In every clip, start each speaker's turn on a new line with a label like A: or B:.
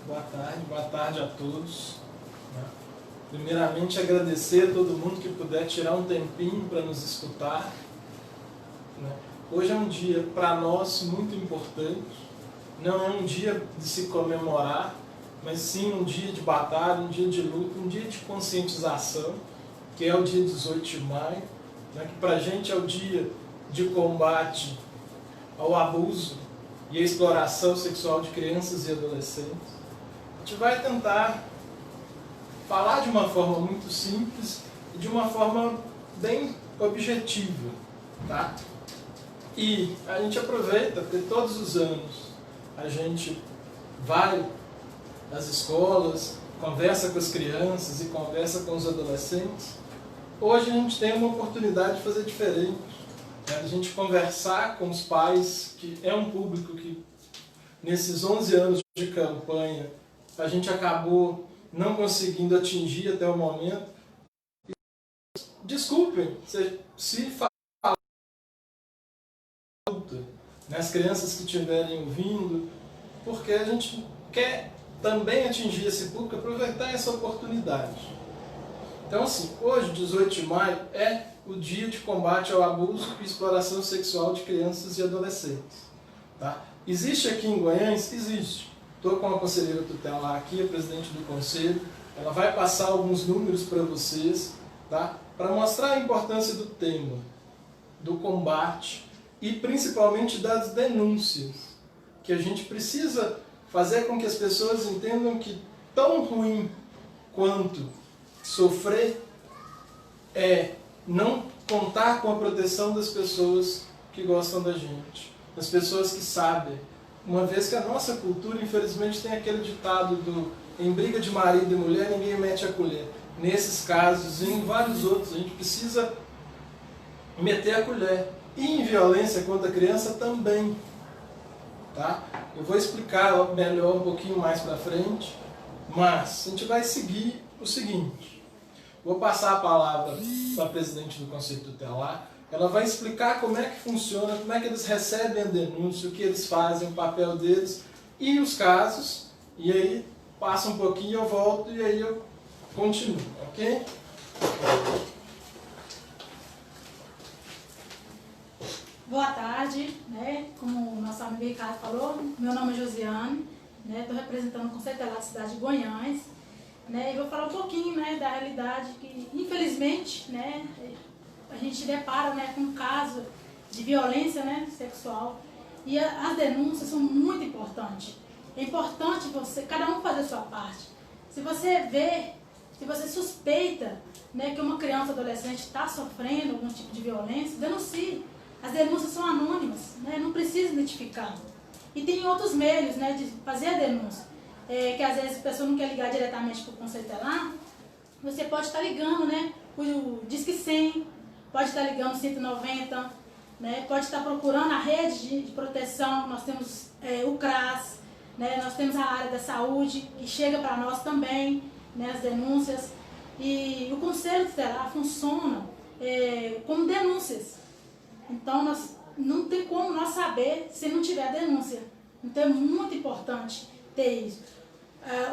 A: boa tarde a todos. Primeiramente, agradecer a todo mundo que puder tirar um tempinho para nos escutar. Hoje é um dia, para nós, muito importante. Não é um dia de se comemorar, mas sim um dia de batalha, um dia de luta, um dia de conscientização, que é o dia 18 de maio, que para a gente é o dia de combate ao abuso e à exploração sexual de crianças e adolescentes. A gente vai tentar falar de uma forma muito simples e de uma forma bem objetiva, tá? E a gente aproveita, porque todos os anos a gente vai às escolas, conversa com as crianças e conversa com os adolescentes. Hoje a gente tem uma oportunidade de fazer diferente, a gente conversar com os pais, que é um público que nesses 11 anos de campanha a gente acabou não conseguindo atingir até o momento. Desculpem se falar as crianças que estiverem ouvindo, porque a gente quer também atingir esse público, aproveitar essa oportunidade. Então, assim, hoje, 18 de maio, é o dia de combate ao abuso e exploração sexual de crianças e adolescentes. Tá? Existe aqui em Goiânia? Existe. Estou com a conselheira tutelar aqui, a presidente do conselho. Ela vai passar alguns números para vocês, tá? Para mostrar a importância do tema, do combate e principalmente das denúncias, que a gente precisa fazer com que as pessoas entendam que tão ruim quanto sofrer é não contar com a proteção das pessoas que gostam da gente, das pessoas que sabem. Uma vez que a nossa cultura, infelizmente, tem aquele ditado do em briga de marido e mulher, ninguém mete a colher. Nesses casos e em vários outros, a gente precisa meter a colher. E em violência contra a criança também. Tá? Eu vou explicar melhor um pouquinho mais para frente, mas a gente vai seguir o seguinte. Vou passar a palavra para a presidente do Conselho Tutelar. Ela vai explicar como é que funciona, como é que eles recebem a denúncia, o que eles fazem, o papel deles e os casos. E aí passa um pouquinho, eu volto e aí eu continuo, ok?
B: Boa tarde, como o nosso amigo Ricardo falou, meu nome é Josiane, estou representando o Conselho Tutelar da cidade de Goiânia, e vou falar um pouquinho da realidade que, infelizmente, a gente depara com um caso de violência sexual e as denúncias são muito importantes. É importante cada um fazer a sua parte. Se você vê, se você suspeita que uma criança ou adolescente está sofrendo algum tipo de violência, denuncie. As denúncias são anônimas, não precisa identificar. E tem outros meios de fazer a denúncia, que às vezes a pessoa não quer ligar diretamente para o Conselho Tutelar, você pode estar ligando o Disque 100, pode estar ligando o 190, pode estar procurando a rede de proteção, nós temos o CRAS, nós temos a área da saúde, que chega para nós também, as denúncias. E o Conselho Tutelar funciona como denúncias. Então, não tem como nós saber se não tiver denúncia. Então, é muito importante ter isso.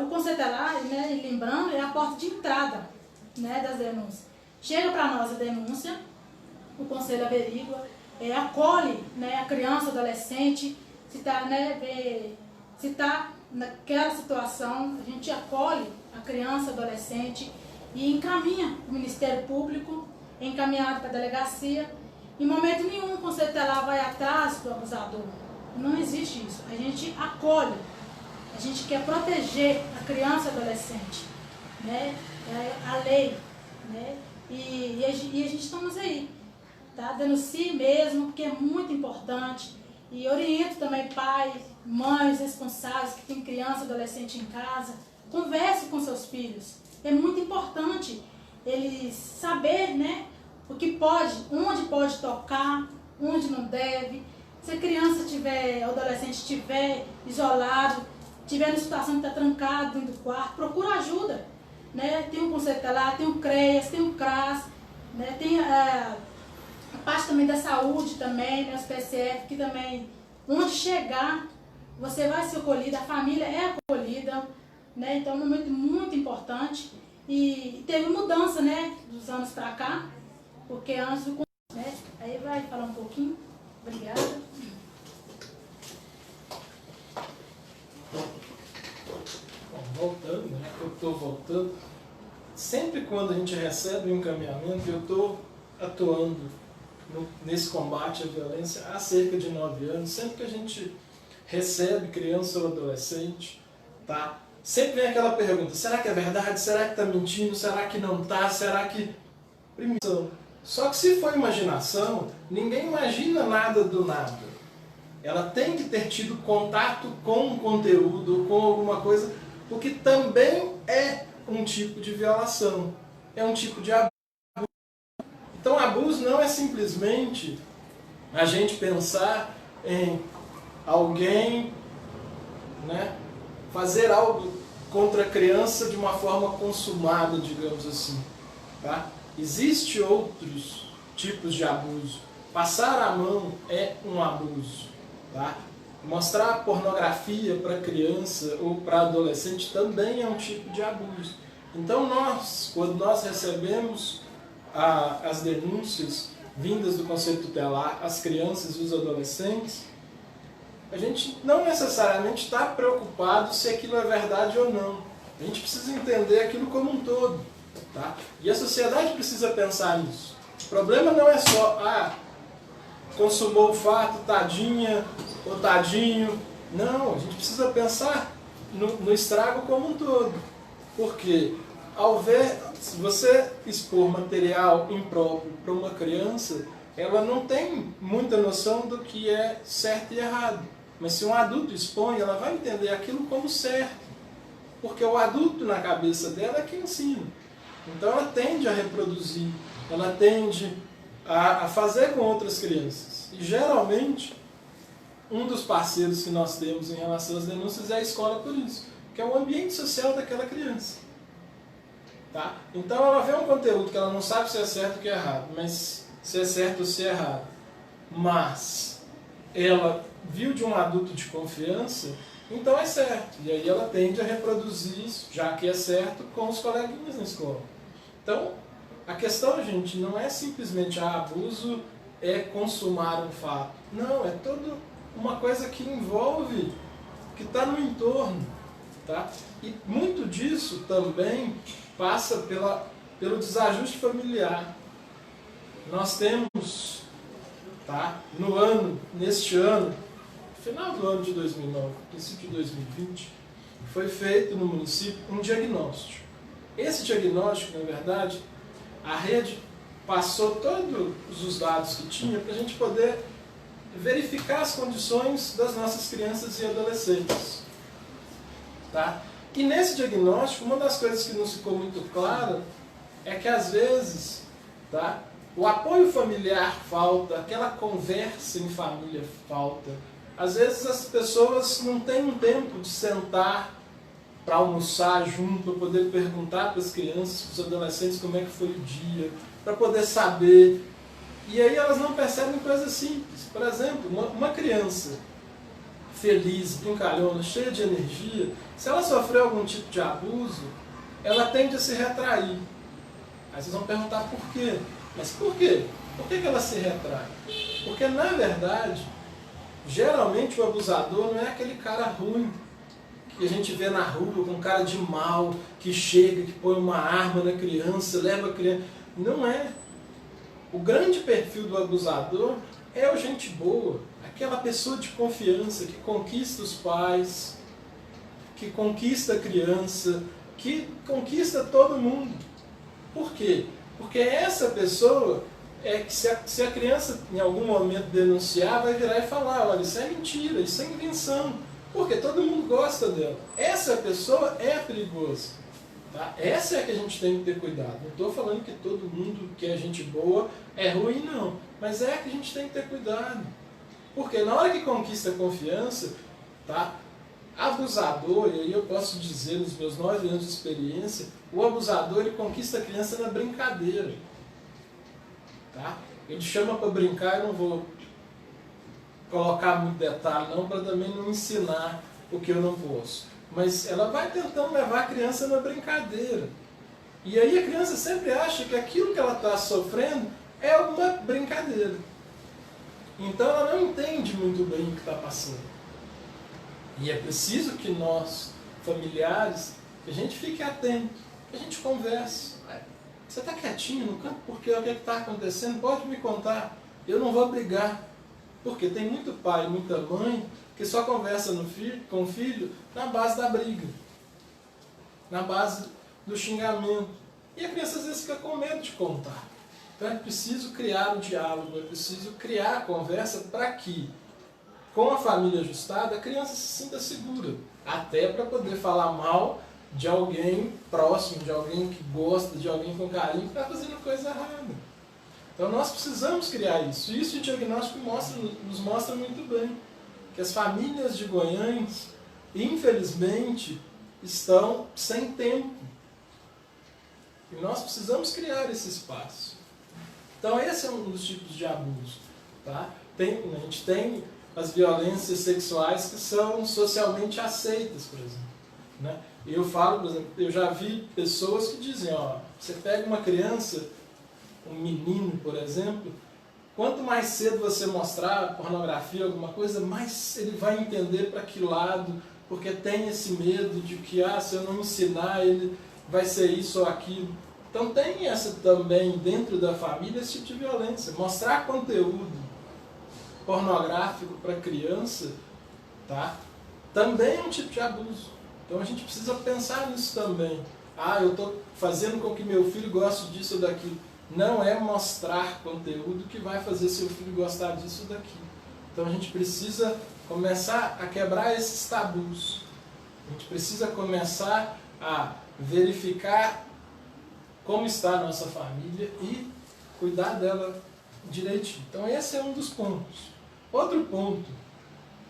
B: O Conselho Tutelar, lembrando, é a porta de entrada das denúncias. Chega para nós a denúncia, o Conselho averigua, acolhe a criança, adolescente, se está naquela situação, a gente acolhe a criança, adolescente e encaminha o Ministério Público, encaminhado para a delegacia. Em momento nenhum o Conselho Tutelar vai atrás do abusador. Não existe isso. A gente acolhe. A gente quer proteger a criança e adolescente. A lei. E a gente estamos aí. Tá? Denuncie mesmo, porque é muito importante. E oriento também pais, mães responsáveis que têm criança e adolescente em casa. Converse com seus filhos. É muito importante eles saberem, o que pode, onde pode tocar, onde não deve. Se a criança tiver, o adolescente estiver isolado, estiver em situação de estar trancado dentro do quarto, procura ajuda. Tem um Conselho Tutelar, tem o CREAS, tem o CRAS, tem a parte também da saúde também, os PSF, que também, onde chegar você vai ser acolhida, a família é acolhida, né? Então é um momento muito importante. E teve mudança, né, dos anos para cá, porque antes do... Né? Aí vai falar um pouquinho. Obrigada.
A: Bom, voltando, né? Eu estou voltando. Sempre quando a gente recebe um encaminhamento, eu estou atuando nesse combate à violência há cerca de 9 anos. Sempre que a gente recebe criança ou adolescente, tá? Sempre vem aquela pergunta: será que é verdade? Será que está mentindo? Será que não está? Será que... Só que se for imaginação, ninguém imagina nada do nada. Ela tem que ter tido contato com um conteúdo, com alguma coisa, porque também é um tipo de violação, é um tipo de abuso. Então, abuso não é simplesmente a gente pensar em alguém, né, fazer algo contra a criança de uma forma consumada, digamos assim. Tá? Existem outros tipos de abuso. Passar a mão é um abuso. Tá? Mostrar pornografia para criança ou para adolescente também é um tipo de abuso. Então quando nós recebemos as denúncias vindas do Conselho Tutelar, as crianças e os adolescentes, a gente não necessariamente está preocupado se aquilo é verdade ou não. A gente precisa entender aquilo como um todo. Tá? E a sociedade precisa pensar nisso. O problema não é só, consumou o fato, tadinha ou tadinho. Não, a gente precisa pensar no estrago como um todo. Porque, se você expor material impróprio para uma criança, ela não tem muita noção do que é certo e errado. Mas se um adulto expõe, ela vai entender aquilo como certo. Porque o adulto na cabeça dela é quem ensina. Então ela tende a reproduzir, ela tende a fazer com outras crianças. E geralmente, um dos parceiros que nós temos em relação às denúncias é a escola por isso, que é o ambiente social daquela criança. Tá? Então ela vê um conteúdo que ela não sabe se é certo ou se é errado, mas se é certo ou se é errado. Mas ela viu de um adulto de confiança, então é certo. E aí ela tende a reproduzir isso, já que é certo, com os coleguinhas na escola. Então, a questão, gente, não é simplesmente abuso é consumar um fato. Não, é toda uma coisa que envolve, que está no entorno. Tá? E muito disso também passa pelo desajuste familiar. Nós temos, tá, neste ano, final do ano de 2009, princípio de 2020, foi feito no município um diagnóstico. Esse diagnóstico, na verdade, a rede passou todos os dados que tinha para a gente poder verificar as condições das nossas crianças e adolescentes. Tá? E nesse diagnóstico, uma das coisas que nos ficou muito clara é que às vezes, tá, o apoio familiar falta, aquela conversa em família falta. Às vezes as pessoas não têm um tempo de sentar para almoçar junto, para poder perguntar para as crianças, para os adolescentes como é que foi o dia, para poder saber. E aí elas não percebem coisas simples. Por exemplo, uma criança feliz, brincalhona, cheia de energia, se ela sofreu algum tipo de abuso, ela tende a se retrair. Aí vocês vão perguntar por quê? Mas por quê? Por que ela se retrai? Porque, na verdade, geralmente o abusador não é aquele cara ruim que a gente vê na rua, com cara de mal, que chega, que põe uma arma na criança, leva a criança. Não é. O grande perfil do abusador é o gente boa, aquela pessoa de confiança que conquista os pais, que conquista a criança, que conquista todo mundo. Por quê? Porque essa pessoa é que se a criança em algum momento denunciar, vai virar e falar, olha, isso é mentira, isso é invenção, porque todo mundo gosta dela. Essa pessoa é perigosa. Tá? Essa é a que a gente tem que ter cuidado. Não estou falando que todo mundo que é gente boa é ruim, não. Mas é a que a gente tem que ter cuidado. Porque na hora que conquista a confiança, tá? Abusador, e aí eu posso dizer nos meus 9 anos de experiência, o abusador ele conquista a criança na brincadeira. Tá? Ele chama para brincar, eu não vou colocar muito detalhe não, para também não ensinar o que eu não posso. Mas ela vai tentando levar a criança na brincadeira. E aí a criança sempre acha que aquilo que ela está sofrendo é uma brincadeira. Então ela não entende muito bem o que está passando. E é preciso que nós, familiares, que a gente fique atento, que a gente converse. Você está quietinho no canto? Porque o que está acontecendo? Pode me contar. Eu não vou brigar. Porque tem muito pai, muita mãe, que só conversa com o filho na base da briga. Na base do xingamento. E a criança às vezes fica com medo de contar. Então é preciso criar o diálogo, é preciso criar a conversa para que, com a família ajustada, a criança se sinta segura. Até para poder falar mal de alguém próximo, de alguém que gosta, de alguém com carinho, que está fazendo coisa errada. Então nós precisamos criar isso. E isso o diagnóstico nos mostra muito bem. Que as famílias de Goiânia, infelizmente, estão sem tempo. E nós precisamos criar esse espaço. Então esse é um dos tipos de abuso. Tá? A gente tem as violências sexuais que são socialmente aceitas, por exemplo. Né? Eu falo, por exemplo, eu já vi pessoas que dizem, ó, você pega uma criança, um menino, por exemplo, quanto mais cedo você mostrar pornografia, alguma coisa, mais ele vai entender para que lado, porque tem esse medo de que, se eu não ensinar, ele vai ser isso ou aquilo. Então tem essa também, dentro da família, esse tipo de violência. Mostrar conteúdo pornográfico para criança, tá? Também é um tipo de abuso. Então a gente precisa pensar nisso também. Eu estou fazendo com que meu filho goste disso ou daquilo. Não é mostrar conteúdo que vai fazer seu filho gostar disso ou daquilo. Então a gente precisa começar a quebrar esses tabus. A gente precisa começar a verificar como está a nossa família e cuidar dela direitinho. Então esse é um dos pontos. Outro ponto,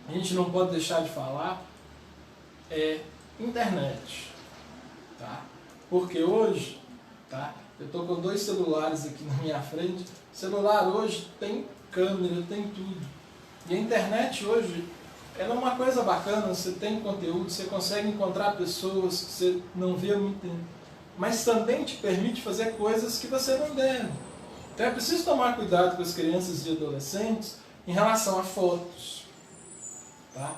A: a gente não pode deixar de falar, é internet. Tá? Porque hoje, tá? Eu estou com 2 celulares aqui na minha frente. O celular hoje tem câmera, tem tudo. E a internet hoje, ela é uma coisa bacana, você tem conteúdo, você consegue encontrar pessoas que você não vê há muito tempo. Mas também te permite fazer coisas que você não deve. Então é preciso tomar cuidado com as crianças e adolescentes em relação a fotos. Tá?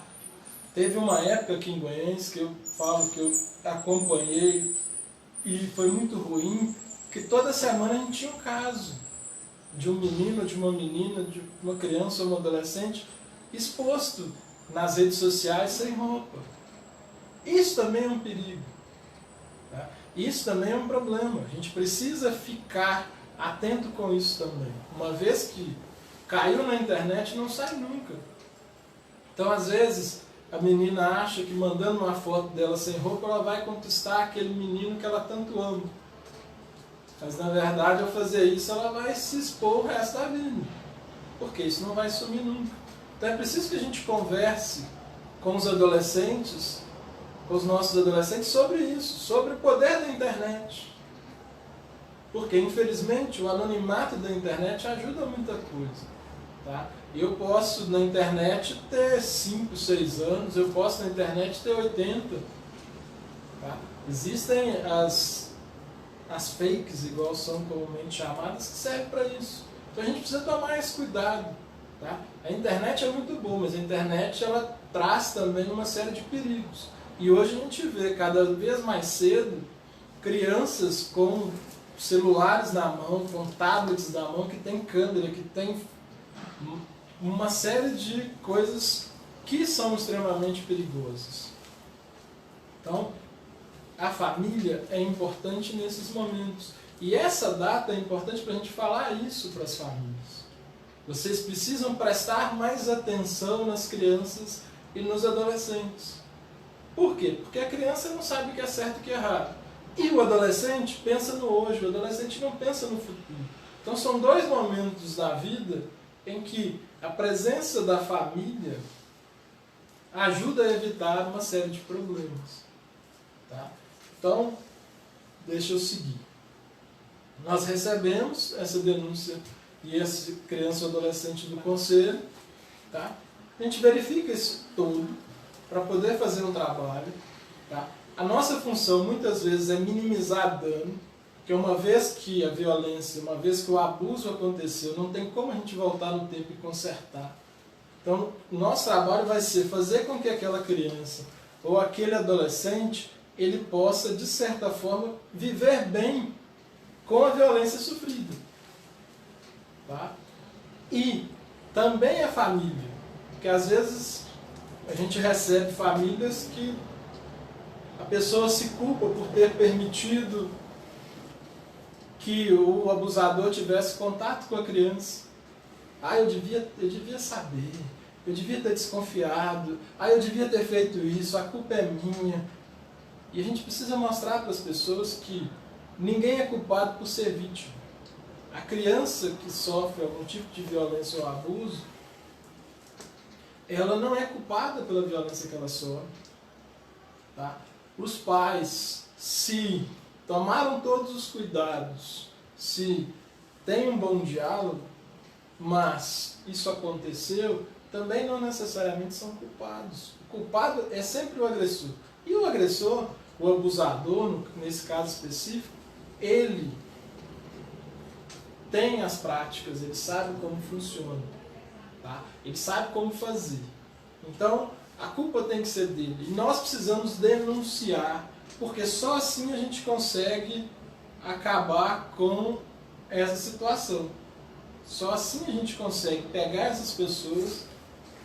A: Teve uma época aqui em Goiânia que eu falo que eu acompanhei e foi muito ruim, que toda semana a gente tinha um caso de um menino, de uma menina, de uma criança ou um adolescente exposto nas redes sociais sem roupa. Isso também é um perigo. Tá? Isso também é um problema. A gente precisa ficar atento com isso também. Uma vez que caiu na internet, não sai nunca. Então, às vezes, a menina acha que mandando uma foto dela sem roupa, ela vai conquistar aquele menino que ela tanto ama. Mas, na verdade, ao fazer isso, ela vai se expor o resto da vida. Porque isso não vai sumir nunca. Então, é preciso que a gente converse com os adolescentes, com os nossos adolescentes, sobre isso, sobre o poder da internet. Porque, infelizmente, o anonimato da internet ajuda muita coisa. Tá? Eu posso, na internet, ter 5, 6 anos, eu posso, na internet, ter 80. Tá? Existem as fakes, igual são comumente chamadas, que servem para isso. Então a gente precisa tomar esse cuidado. Tá? A internet é muito boa, mas a internet ela traz também uma série de perigos. E hoje a gente vê cada vez mais cedo crianças com celulares na mão, com tablets na mão, que tem câmera, que tem uma série de coisas que são extremamente perigosas. Então, a família é importante nesses momentos. E essa data é importante para a gente falar isso para as famílias. Vocês precisam prestar mais atenção nas crianças e nos adolescentes. Por quê? Porque a criança não sabe o que é certo e o que é errado. E o adolescente pensa no hoje, o adolescente não pensa no futuro. Então são 2 momentos da vida em que a presença da família ajuda a evitar uma série de problemas. Tá? Então, deixa eu seguir. Nós recebemos essa denúncia e essa criança ou adolescente do conselho, tá? A gente verifica isso todo para poder fazer um trabalho. Tá? A nossa função muitas vezes é minimizar dano, porque uma vez que a violência, uma vez que o abuso aconteceu, não tem como a gente voltar no tempo e consertar. Então, o nosso trabalho vai ser fazer com que aquela criança ou aquele adolescente, ele possa, de certa forma, viver bem com a violência sofrida. Tá? E também a família, porque às vezes a gente recebe famílias que a pessoa se culpa por ter permitido que o abusador tivesse contato com a criança. Ah, eu devia saber, eu devia ter desconfiado, eu devia ter feito isso, a culpa é minha. E a gente precisa mostrar para as pessoas que ninguém é culpado por ser vítima. A criança que sofre algum tipo de violência ou abuso, ela não é culpada pela violência que ela sofre. Tá? Os pais, se tomaram todos os cuidados, se tem um bom diálogo, mas isso aconteceu, também não necessariamente são culpados. O culpado é sempre o agressor. E o agressor, o abusador, nesse caso específico, ele tem as práticas, ele sabe como funciona, tá? Ele sabe como fazer. Então, a culpa tem que ser dele. E nós precisamos denunciar, porque só assim a gente consegue acabar com essa situação. Só assim a gente consegue pegar essas pessoas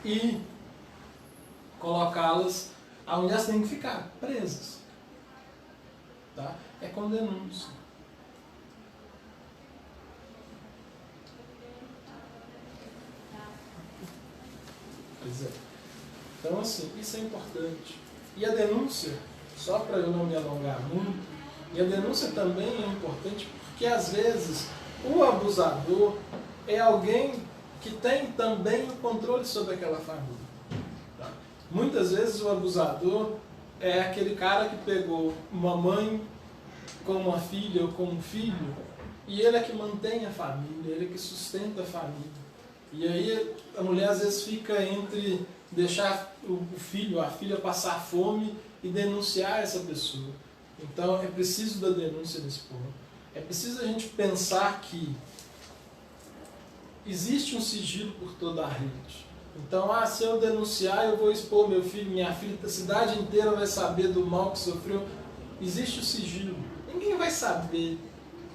A: e colocá-las onde elas têm que ficar, presas. Tá? É com denúncia. Pois é. Então, assim, isso é importante. E a denúncia, só para eu não me alongar muito, e a denúncia também é importante porque, às vezes, o abusador é alguém que tem também o controle sobre aquela família. Tá? Muitas vezes o abusador é aquele cara que pegou uma mãe com uma filha ou com um filho e ele é que mantém a família, ele é que sustenta a família. E aí a mulher às vezes fica entre deixar o filho ou a filha passar fome e denunciar essa pessoa. Então é preciso da denúncia nesse ponto. É preciso a gente pensar que existe um sigilo por toda a rede. Então, se eu denunciar, eu vou expor meu filho, minha filha, a cidade inteira vai saber do mal que sofreu. Existe o sigilo. Ninguém vai saber.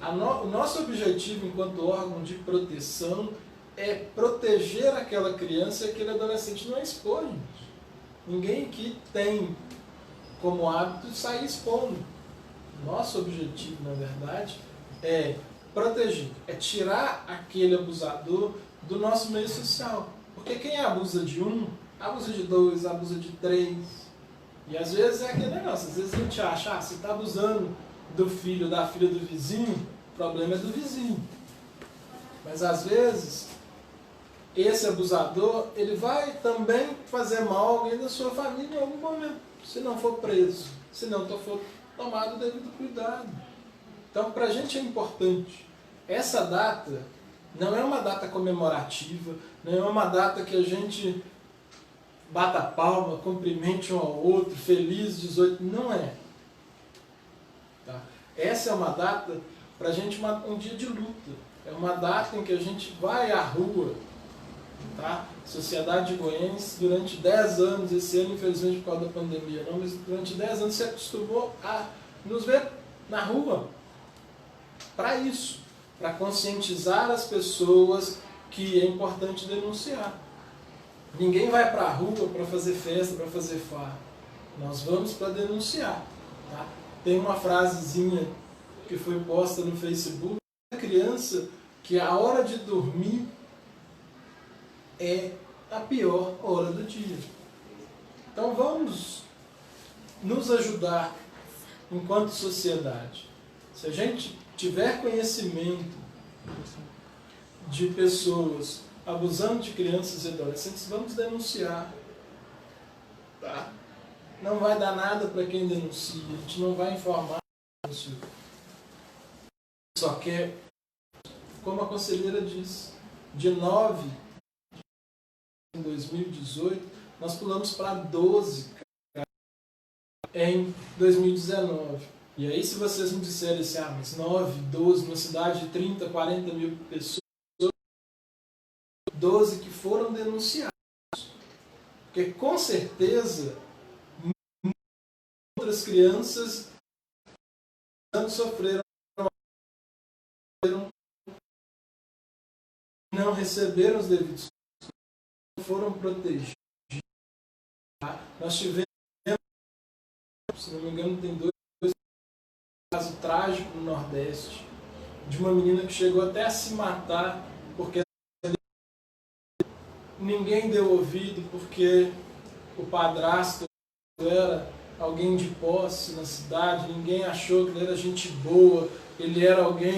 A: O nosso objetivo enquanto órgão de proteção é proteger aquela criança e aquele adolescente. Não é expor, gente. Ninguém aqui tem como hábito sair expondo. Nosso objetivo, na verdade, é proteger, é tirar aquele abusador do nosso meio social. Porque quem abusa de um, abusa de dois, abusa de três. E às vezes é aquele negócio, às vezes a gente acha, se está abusando do filho, da filha do vizinho, o problema é do vizinho. Mas às vezes, esse abusador, ele vai também fazer mal a alguém da sua família em algum momento, se não for preso, se não for tomado o devido cuidado. Então, para a gente é importante. Essa data não é uma data comemorativa, não é uma data que a gente bata palma, cumprimente um ao outro, feliz 18, não é. Tá? Essa é uma data para a gente, um dia de luta. É uma data em que a gente vai à rua. Tá? Sociedade de Goiânia, durante 10 anos, esse ano infelizmente por causa da pandemia, não, mas durante 10 anos se acostumou a nos ver na rua. Para isso, para conscientizar as pessoas que é importante denunciar. Ninguém vai para a rua para fazer festa, para fazer farra. Nós vamos para denunciar. Tá? Tem uma frasezinha que foi posta no Facebook, a criança que a hora de dormir é a pior hora do dia. Então vamos nos ajudar enquanto sociedade. Se a gente tiver conhecimento de pessoas abusando de crianças e adolescentes, vamos denunciar. Tá? Não vai dar nada para quem denuncia, a gente não vai informar. Só que, como a conselheira disse, de 9 em 2018, nós pulamos para 12 em 2019. E aí, se vocês me disserem assim, mas 9, 12, numa cidade de 30, 40 mil pessoas, 12 que foram denunciados. Porque, com certeza, outras crianças sofreram, não receberam os devidos, não foram protegidos. Nós tivemos, se não me engano, tem dois casos trágicos no Nordeste, de uma menina que chegou até a se matar, porque ninguém deu ouvido, porque o padrasto era alguém de posse na cidade, ninguém achou que ele era gente boa, ele era alguém